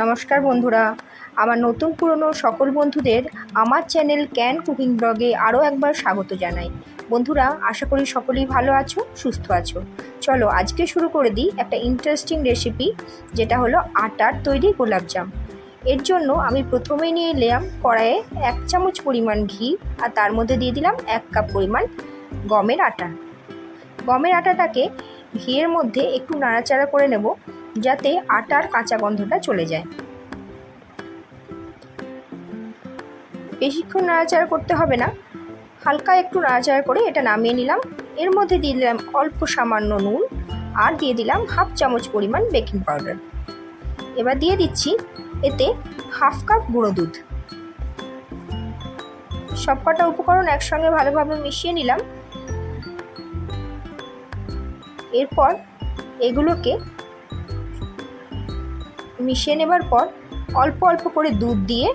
নমস্কার বন্ধুরা, আমার নতুন পুরনো সকল বন্ধুদের আমার চ্যানেল ক্যান কুকিং ব্লগে আরও একবার স্বাগত জানাই। বন্ধুরা, আশা করি সকলেই ভালো আছো, সুস্থ আছো। চলো আজকে শুরু করে দিই একটা ইন্টারেস্টিং রেসিপি, যেটা হলো আটার তৈরি গোলাপজাম। এর জন্য আমি প্রথমেই নিয়ে নিলাম কড়াইয়ে 1 চামচ পরিমাণ ঘি, আর তার মধ্যে দিয়ে দিলাম 1 কাপ পরিমাণ গমের আটা। গমের আটাটাকে ঘিয়ের মধ্যে একটু নাড়াচাড়া করে নেব, যাতে আটার কাঁচা গন্ধটা চলে যায়। বেশিক্ষণ নাড়াচাড়া করতে হবে না, হালকা একটু নাড়াচাড়া করে এটা নামিয়ে নিলাম। এর মধ্যে দিয়ে দিলাম অল্প সামান্য নুন, আর দিয়ে দিলাম 1/2 চামচ পরিমাণ বেকিং পাউডার। এবার দিয়ে দিচ্ছি এতে 1/2 কাপ গুঁড়ো দুধ। সবকটা উপকরণ একসঙ্গে ভালোভাবে মিশিয়ে নিলাম। এরপর এগুলোকে মিশিয়ে নেবার পর অল্প অল্প করে দুধ দিয়ে,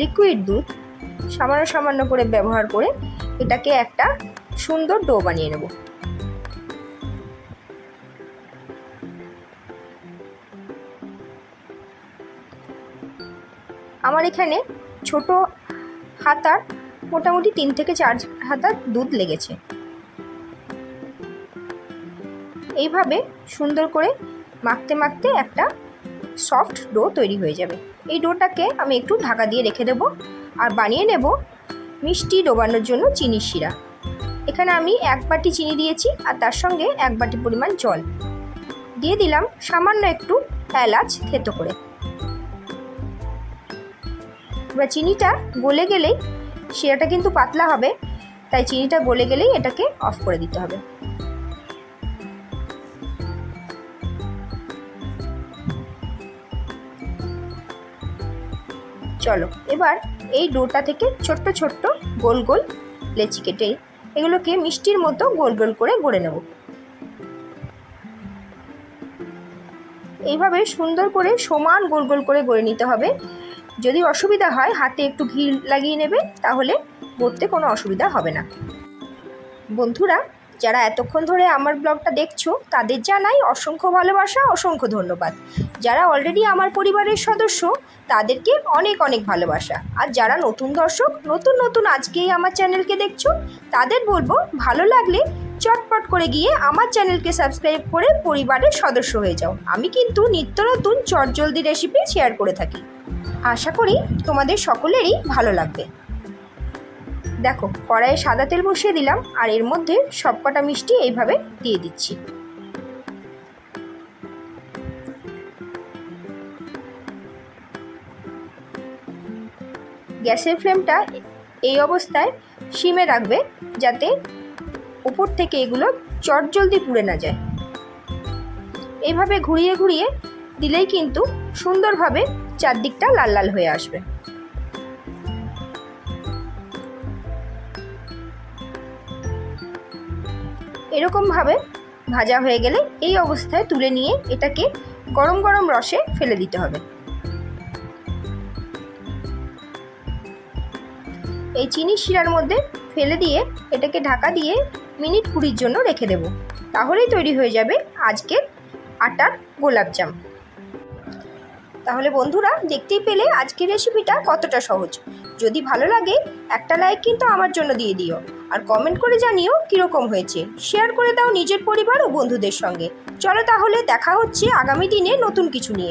লিকুইড দুধ সামান্য সামান্য করে ব্যবহার করে এটাকে একটা সুন্দর ডো বানিয়ে নেব। আমার এখানে ছোট হাতার মোটামুটি 3 থেকে 4 হাতা দুধ লেগেছে। এইভাবে সুন্দর করে মাখতে মাখতে একটা সফট ডো তৈরি হয়ে যাবে। এই ডোটাকে আমি একটু ঢাকা দিয়ে রেখে দেবো, আর বানিয়ে নেব মিষ্টি ডোবানোর জন্য চিনির শিরা। এখানে আমি 1 বাটি চিনি দিয়েছি, আর তার সঙ্গে 1 বাটি পরিমাণ জল দিয়ে দিলাম, সামান্য একটু এলাচ থেতো করে। এবার চিনিটা গলে গেলেই, শিরাটা কিন্তু পাতলা হবে, তাই চিনিটা গলে গেলেই এটাকে অফ করে দিতে হবে। চলো এবার এই ডোটা থেকে ছোট্ট ছোট্ট গোল গোল লেচি কেটে এগুলোকে মিষ্টির মতো গোল গোল করে গড়ে নেব। এইভাবে সুন্দর করে সমান গোল গোল করে গড়ে নিতে হবে। যদি অসুবিধা হয় হাতে একটু ঘি লাগিয়ে নেবে, তাহলে গড়তে কোনো অসুবিধা হবে না। বন্ধুরা, যারা এতক্ষণ ধরে আমার ব্লগটা দেখছো তাদের জানাই অসংখ্য ভালোবাসা, অসংখ্য ধন্যবাদ। যারা অলরেডি আমার পরিবারের সদস্য তাদেরকে অনেক অনেক ভালোবাসা। আর যারা নতুন দর্শক, নতুন আজকেই আমার চ্যানেলকে দেখছো, তাদের বলবো ভালো লাগলে চটপট করে গিয়ে আমার চ্যানেলকে সাবস্ক্রাইব করে পরিবারের সদস্য হয়ে যাও। আমি কিন্তু নিত্য নতুন চটজলদি রেসিপি শেয়ার করে থাকি। আশা করি তোমাদের সকলেরই ভালো লাগবে। দেখো, কড়াইয়ে সাদা তেল বসিয়ে দিলাম, আর এর মধ্যে সবকটা মিষ্টি এইভাবে দিয়ে দিচ্ছি। গ্যাসের ফ্লেমটা এই অবস্থায় সিমে রাখবে, যাতে উপর থেকে এগুলো চটজলদি পুড়ে না যায়। এইভাবে ঘুরিয়ে ঘুরিয়ে দিলেই কিন্তু সুন্দরভাবে চারদিকটা লাল লাল হয়ে আসবে। এরকমভাবে ভাজা হয়ে গেলে এই অবস্থায় তুলে নিয়ে এটাকে গরম গরম রসে ফেলে দিতে হবে। এই চিনির শিরার মধ্যে ফেলে দিয়ে এটাকে ঢাকা দিয়ে মিনিট 20 জন্য রেখে দেব। তাহলেই তৈরি হয়ে যাবে আজকের আটার গোলাপজাম। তাহলে বন্ধুরা, দেখতেই পেলে আজকের রেসিপিটা কতটা সহজ। যদি ভালো লাগে একটা লাইক কিন্তু আমার জন্য দিয়ে দিও, আর কমেন্ট করে জানিও কীরকম হয়েছে। শেয়ার করে দাও নিজের পরিবার ও বন্ধুদের সঙ্গে। চলো তাহলে দেখা হচ্ছে আগামী দিনে নতুন কিছু নিয়ে।